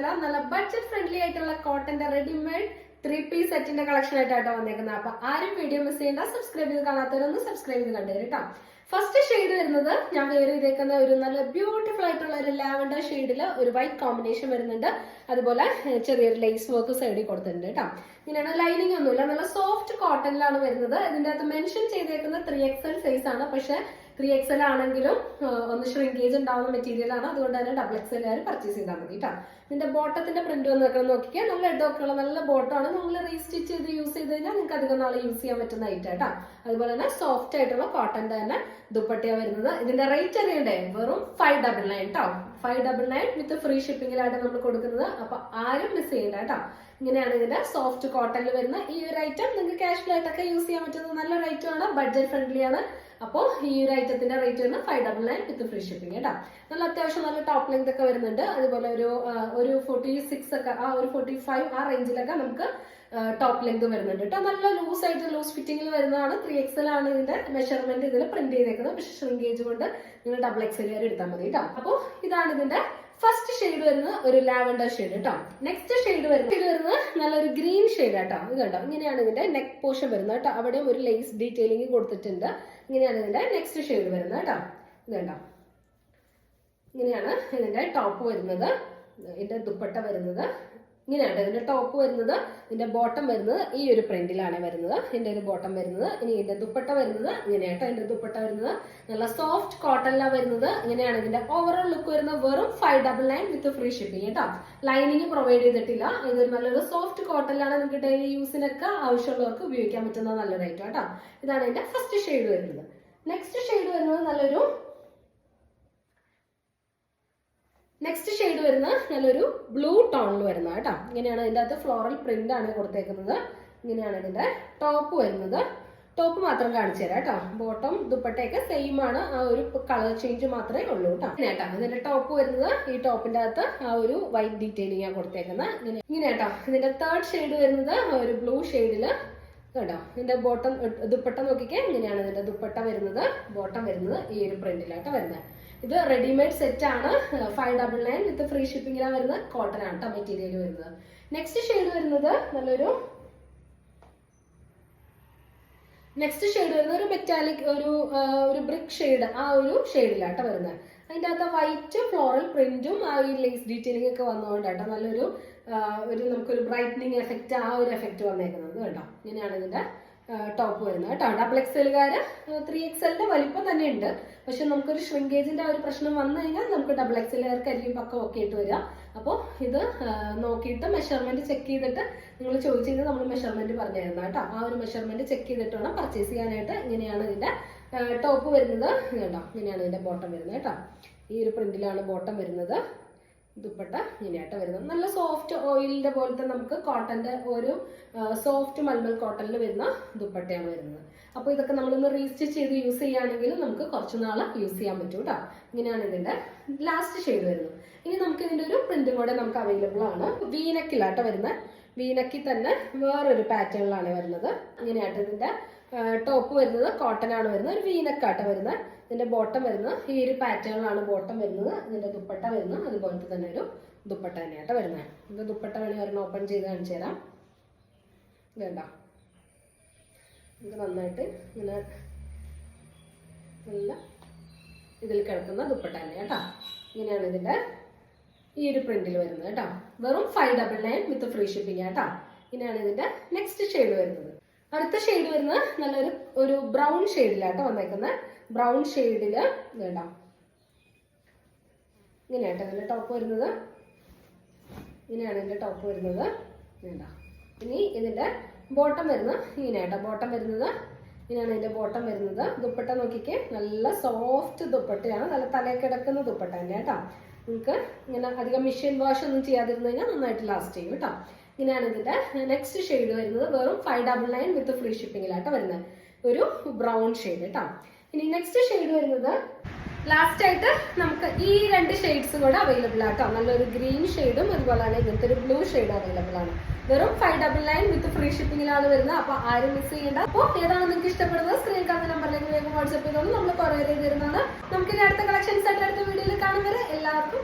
തരാം. നല്ല budget friendly ആയിട്ടുള്ള കോട്ടന്റെ റെഡിമെയ്ഡ് 3-piece സെറ്റിന്റെ കളക്ഷൻ ആയിട്ടാണ് വന്നേക്കുന്നത്. അപ്പൊ ആരും വീഡിയോ മിസ് ചെയ്യേണ്ട. സബ്സ്ക്രൈബ് ചെയ്ത് കാണാത്തവരൊന്ന് സബ്സ്ക്രൈബ് ചെയ്ത് കണ്ടു കേട്ടോ. ഫസ്റ്റ് ഷെയ്ഡ് വരുന്നത് ഞാൻ വേറെ ചെയ്തേക്കുന്ന ഒരു നല്ല ബ്യൂട്ടിഫുൾ ആയിട്ടുള്ള ഒരു ലാവൻഡർ ഷെയ്ഡിൽ ഒരു വൈറ്റ് കോമ്പിനേഷൻ വരുന്നുണ്ട്. അതുപോലെ ചെറിയൊരു ലേസ് വർക്ക് സൈഡിൽ കൊടുത്തിട്ടുണ്ട് കേട്ടോ. ഇങ്ങനെയാണ്, ലൈനിങ് ഒന്നുമില്ല, നല്ല സോഫ്റ്റ് കോട്ടണിലാണ് വരുന്നത്. ഇതിന്റെ അകത്ത് മെൻഷൻ ചെയ്തേക്കുന്ന 3XL സൈസ് ആണ്. പക്ഷെ 3XL ആണെങ്കിലും ഒന്ന് ഷ്രിങ്കേജ് ഉണ്ടാവുന്ന മെറ്റീരിയൽ ആണ്. അതുകൊണ്ട് തന്നെ XXL പർച്ചേസ് ചെയ്താൽ മതി കേട്ടോ. ഇതിന്റെ ബോട്ടത്തിന്റെ പ്രിന്റ് വന്ന് നോക്കിയാൽ നല്ല ഇടമൊക്കെ ഉള്ള നല്ല ബോട്ടമാണ്. നമ്മൾ റീസ്റ്റിച്ച് ചെയ്ത് യൂസ് ചെയ്ത് കഴിഞ്ഞാൽ നിങ്ങൾക്ക് അധികം നാളെ യൂസ് ചെയ്യാൻ പറ്റുന്ന ഐറ്റം കേട്ടോ. അതുപോലെ തന്നെ സോഫ്റ്റ് ആയിട്ടുള്ള കോട്ടന്റെ തന്നെ ദുപ്പട്ടയാ വരുന്നത്. ഇതിന്റെ റേറ്റ് അറിയണ്ടേ? വെറും 599 കേട്ടോ. 599 വിത്ത് ഫ്രീ ഷിപ്പിംഗിലായിട്ട് നമ്മൾ കൊടുക്കുന്നത്. അപ്പൊ ആരും മിസ് ചെയ്യണ്ട കേട്ടോ. ഇങ്ങനെയാണ് ഇതിന്റെ സോഫ്റ്റ് കോട്ടണിൽ വരുന്ന ഈ ഒരു ഐറ്റം. നിങ്ങൾക്ക് കാഷ്വൽ ആയിട്ടൊക്കെ യൂസ് ചെയ്യാൻ പറ്റുന്ന നല്ലൊരു ഐറ്റം ആണ്. ബഡ്ജറ്റ് ഫ്രണ്ട്ലി ആണ്. അപ്പോൾ ഈ ഒരു ഐറ്റത്തിന്റെ റേറ്റ് വരുന്നത് 599 വിത്ത് ഫ്രീ ഷിപ്പിംഗ് കേട്ടോ. നല്ല അത്യാവശ്യം നല്ല ടോപ്പ് ലെങ്ത് ഒക്കെ വരുന്നുണ്ട്. അതുപോലെ ഒരു 46 ഒക്കെ, ആ ഒരു 45 ആ റേഞ്ചിലൊക്കെ നമുക്ക് ടോപ്പ് ലെങ്ത് വരുന്നുണ്ട് കേട്ടോ. നല്ല ലൂസ് ആയിട്ട് ലൂസ് ഫിറ്റിംഗിൽ വരുന്നതാണ്. 3XL ആണ് ഇതിന്റെ മെഷർമെന്റ് ഇതിൽ പ്രിന്റ് ചെയ്തേക്കുന്നത്. പക്ഷെ ഷ്രിങ്കേജ് കൊണ്ട് നിങ്ങൾ XXL എടുത്താൽ മതി കേട്ടോ. അപ്പോൾ ഇതാണ് ഇതിന്റെ ഫസ്റ്റ് ഷെയ്ഡ് വരുന്നത്, ഒരു ലാവൻഡർ ഷെയ്ഡ് കേട്ടോ. നെക്സ്റ്റ് ഷെയ്ഡ് വരുന്നത് നല്ലൊരു ഗ്രീൻ ഷെയ്ഡ് കേട്ടോ. ഇത് കണ്ടോ, ഇങ്ങനെയാണ് ഇതിന്റെ നെക്ക് പോർഷൻ വരുന്നത് കേട്ടോ. അവിടെയും ഒരു ലേസ് ഡീറ്റെയിലിംഗ് കൊടുത്തിട്ടുണ്ട്. ഇങ്ങനെയാണ് ഇതിന്റെ നെക്സ്റ്റ് ഷെയ്ഡ് വരുന്നത് കേട്ടോ. ഇത് കണ്ടോ, ഇങ്ങനെയാണ് ഇതിന്റെ ടോപ്പ് വരുന്നത്. ഇതിന്റെ ദുപ്പട്ട വരുന്നത് ഇങ്ങനെയാണ്. ഇതിന്റെ ടോപ്പ് വരുന്നത്, ഇതിന്റെ ബോട്ടം വരുന്നത് ഈ ഒരു പ്രിന്റിലാണ് വരുന്നത്. ഇതിന്റെ ഒരു ബോട്ടം വരുന്നത്. ഇനി ഇതിന്റെ ദുപ്പട്ട വരുന്നത് ഇങ്ങനെയാട്ടോ. ഇതിന്റെ ദുപ്പട്ട വരുന്നത് നല്ല സോഫ്റ്റ് കോട്ടണിലാണ് വരുന്നത്. ഇങ്ങനെയാണ് ഇതിന്റെ ഓവറോൾ ലുക്ക് വരുന്നത്. വെറും 599 വിത്ത് ഫ്രീ ഷിപ്പിംഗ് കേട്ടോ. ലൈനിങ് പ്രൊവൈഡ് ചെയ്തിട്ടില്ല. ഇതൊരു നല്ലൊരു സോഫ്റ്റ് കോട്ടണിലാണ്. നിങ്ങൾക്ക് ഡെയിലി യൂസിനൊക്കെ ആവശ്യമുള്ളവർക്ക് ഉപയോഗിക്കാൻ പറ്റുന്ന നല്ലൊരു ഐറ്റം കേട്ടോ. ഇതാണ് ഇതിന്റെ ഫസ്റ്റ് ഷെയ്ഡ് വരുന്നത്. നെക്സ്റ്റ് ഷെയ്ഡ് വരുന്നത് നല്ലൊരു ബ്ലൂ ടോണിൽ വരുന്ന കേട്ടോ. ഇങ്ങനെയാണ് ഇതിന്റെ അകത്ത് ഫ്ലോറൽ പ്രിന്റ് ആണ് കൊടുത്തേക്കുന്നത്. ഇങ്ങനെയാണ് ഇതിന്റെ ടോപ്പ് വരുന്നത്. ടോപ്പ് മാത്രം കാണിച്ചു തരാം കേട്ടോ. ബോട്ടം ദുപ്പട്ടയൊക്കെ സെയിം ആണ്. ആ ഒരു കളർ ചേഞ്ച് മാത്രമേ ഉള്ളൂ കേട്ടോ. ഇങ്ങനെയാട്ടോ ഇതിന്റെ ടോപ്പ് വരുന്നത്. ഈ ടോപ്പിന്റെ അകത്ത് ആ ഒരു വൈറ്റ് ഡീറ്റെയിലിംഗ് ആണ് കൊടുത്തേക്കുന്നത്. ഇങ്ങനെ കേട്ടോ. ഇതിന്റെ തേർഡ് ഷെയ്ഡ് വരുന്നത് ഒരു ബ്ലൂ ഷെയ്ഡില് കേട്ടോ. ഇതിന്റെ ബോട്ടം ദുപ്പട്ട നോക്കിക്കേ. ഇങ്ങനെയാണ് ഇതിന്റെ ദുപ്പട്ട വരുന്നത്. ബോട്ടം വരുന്നത് ഈ ഒരു പ്രിന്റിലായിട്ട് വരുന്നത്. ഇത് റെഡിമെയ്ഡ് സെറ്റ് ആണ്. 599 വിത്ത് ഫ്രീ ഷിപ്പിംഗിലാണ് വരുന്നത്. കോട്ടൺ ആണ് കേട്ടോ മെറ്റീരിയൽ വരുന്നത്. നെക്സ്റ്റ് ഷെയ്ഡ് വരുന്നത് ഒരു മെറ്റാലിക് ഒരു ബ്രിക്ക് ഷെയ്ഡ്, ആ ഒരു ഷെയ്ഡിലാട്ടോ വരുന്നത്. അതിൻ്റെ അകത്ത് വൈറ്റ് ഫ്ലോറൽ പ്രിന്റും ആ ഒരു ലേസ് ഡീറ്റെയിലിംഗ് ഒക്കെ വന്നുകൊണ്ടാട്ടോ നല്ലൊരു നമുക്കൊരു ബ്രൈറ്റനിങ് എഫക്റ്റ്, ആ ഒരു എഫക്റ്റ് വന്നേക്കുന്നത് കേട്ടോ. ഇങ്ങനെയാണ് ഇതിന്റെ ടോപ്പ് വരുന്നത് കേട്ടോ. XXL 3XL വലിപ്പം തന്നെ ഉണ്ട്. പക്ഷെ നമുക്കൊരു ഷ്രിങ്കേജിന്റെ ആ ഒരു പ്രശ്നം വന്നു കഴിഞ്ഞാൽ നമുക്ക് XXL കരിയും പക്കം ഒക്കെ ഇട്ട് വരിക. അപ്പോൾ ഇത് നോക്കിയിട്ട് മെഷർമെന്റ് ചെക്ക് ചെയ്തിട്ട് നിങ്ങൾ ചോദിച്ചു കഴിഞ്ഞാൽ നമ്മൾ മെഷർമെന്റ് പറഞ്ഞു തരുന്ന കേട്ടോ. ആ ഒരു മെഷർമെന്റ് ചെക്ക് ചെയ്തിട്ട് വേണം പർച്ചേസ് ചെയ്യാനായിട്ട്. ഇങ്ങനെയാണ് ഇതിന്റെ ടോപ്പ് വരുന്നത് കേട്ടോ. ഇങ്ങനെയാണ് ഇതിന്റെ ബോട്ടം വരുന്നത് കേട്ടോ. ഈ ഒരു പ്രിന്റിലാണ് ബോട്ടം വരുന്നത്. ദുപ്പട്ട ഇങ്ങനെയായിട്ട് വരുന്നത്. നല്ല സോഫ്റ്റ് ഓയിലിന്റെ പോലത്തെ നമുക്ക് കോട്ടന്റെ ഒരു സോഫ്റ്റ് മൽമൽ കോട്ടണിൽ വരുന്ന ദുപ്പട്ടയാണ് വരുന്നത്. അപ്പോൾ ഇതൊക്കെ നമ്മളൊന്ന് റീസ്റ്റിച്ച് ചെയ്ത് യൂസ് ചെയ്യുകയാണെങ്കിൽ നമുക്ക് കുറച്ച് നാൾ യൂസ് ചെയ്യാൻ പറ്റും കേട്ടോ. ഇങ്ങനെയാണ് ഇതിന്റെ ലാസ്റ്റ് ഷെയ്ഡ് വരുന്നത്. ഇനി നമുക്ക് ഇതിന്റെ ഒരു പ്രിന്റും കൂടെ നമുക്ക് അവൈലബിൾ ആണ്. വീനക്കിലാട്ടോ വരുന്നത്. വീനക്കിൽ തന്നെ വേറൊരു പാറ്റേണിലാണ് വരുന്നത്. ഇങ്ങനെയായിട്ട് ഇതിന്റെ ടോപ്പ് വരുന്നത് കോട്ടൺ ആണ് വരുന്നത്. ഒരു വീനക്കാട്ടോ വരുന്നത്. ഇതിന്റെ ബോട്ടം വരുന്നത് ഈ ഒരു പാറ്റേണിലാണ് ബോട്ടം വരുന്നത്. ഇതിന്റെ ദുപ്പട്ട വരുന്നത് അതുപോലത്തെ തന്നെ ഒരു ദുപ്പട്ട തന്നെയാട്ടോ വരുന്നത്. ഇതിന്റെ ദുപ്പട്ട വേണമെങ്കിൽ ഒരെണ്ണം ഓപ്പൺ ചെയ്ത് കാണിച്ചു തരാം. വേണ്ട, ഇത് നന്നായിട്ട് ഇങ്ങനെ നല്ല ഇതിൽ കിടക്കുന്ന ദുപ്പട്ട തന്നെ കേട്ടോ. ഇങ്ങനെയാണ് ഇതിന്റെ ഈ ഒരു പ്രിന്റിൽ വരുന്നത് കേട്ടോ. വെറും 599 വിത്ത് ഫ്രീ ഷിപ്പിംഗ് കേട്ടോ. ഇങ്ങനെയാണ് ഇതിന്റെ നെക്സ്റ്റ് ഷെയ്ഡ് വരുന്നത്. അടുത്ത ഷെയ്ഡ് വരുന്നത് നല്ലൊരു ബ്രൗൺ ഷെയ്ഡിലാട്ടോ വന്നേക്കുന്നത്. ബ്രൗൺ ഷെയ്ഡില് വേണ്ട ഇങ്ങനെയാട്ടോ ഇതിന്റെ ടോപ്പ് വരുന്നത്. ഇങ്ങനെയാണ് ഇതിന്റെ ടോപ്പ് വരുന്നത്. വേണ്ട, ഇനി ഇതിന്റെ ബോട്ടം വരുന്നത് ഇങ്ങനെയാട്ടോ. ബോട്ടം വരുന്നത് ഇങ്ങനെയാണ് ഇതിന്റെ ബോട്ടം വരുന്നത്. ദുപ്പട്ട നോക്കിക്കേ, നല്ല സോഫ്റ്റ് ദുപ്പട്ടയാണ്. നല്ല തലയിൽ കിടക്കുന്ന ദുപ്പട്ട തന്നെ കേട്ടോ. നിങ്ങൾക്ക് ഇങ്ങനെ അധികം മെഷീൻ വാഷ് ഒന്നും ചെയ്യാതിരുന്നു കഴിഞ്ഞാൽ നന്നായിട്ട് ലാസ്റ്റ് ചെയ്യും കേട്ടോ. ഇങ്ങനെയാണ് ഇതിന്റെ നെക്സ്റ്റ് ഷെയ്ഡ് വരുന്നത്. വെറും 599 വിത്ത് ഫ്രീ ഷിപ്പിംഗിലാട്ടോ വരുന്നത്. ഒരു ബ്രൗൺ ഷെയ്ഡ് കേട്ടോ. ഇനി നെക്സ്റ്റ് ഷെയ്ഡ് വരുന്നത് ലാസ്റ്റ് ആയിട്ട് നമുക്ക് ഈ രണ്ട് ഷെയ്ഡ്സും കൂടെ അവൈലബിൾ ആട്ടോ. നല്ലൊരു ഗ്രീൻ ഷെയ്ഡും അതുപോലെ തന്നെ ഇങ്ങനത്തെ ഒരു ബ്ലൂ ഷെയ്ഡ് അവൈലബിൾ ആണ്. വെറും 599 വിത്ത് ഫ്രീ ഷിപ്പിംഗിലാണ് വരുന്നത്. അപ്പൊ ആരും മിസ് ചെയ്യേണ്ട. അപ്പോൾ ഏതാണ് നിങ്ങൾക്ക് ഇഷ്ടപ്പെടുന്നത് സ്ക്രീൻ കാണുന്ന നമ്പറിലേക്ക് വേഗം വാട്സ്ആപ്പ് ചെയ്തോളൂ. നമ്മൾ കൊറിയർ ചെയ്ത് തരുന്നതാണ്. നമുക്ക് ഇനി അടുത്ത കളക്ഷൻസ് ആയിട്ട് അടുത്ത വീഡിയോയിൽ കാണുന്നത് എല്ലാവർക്കും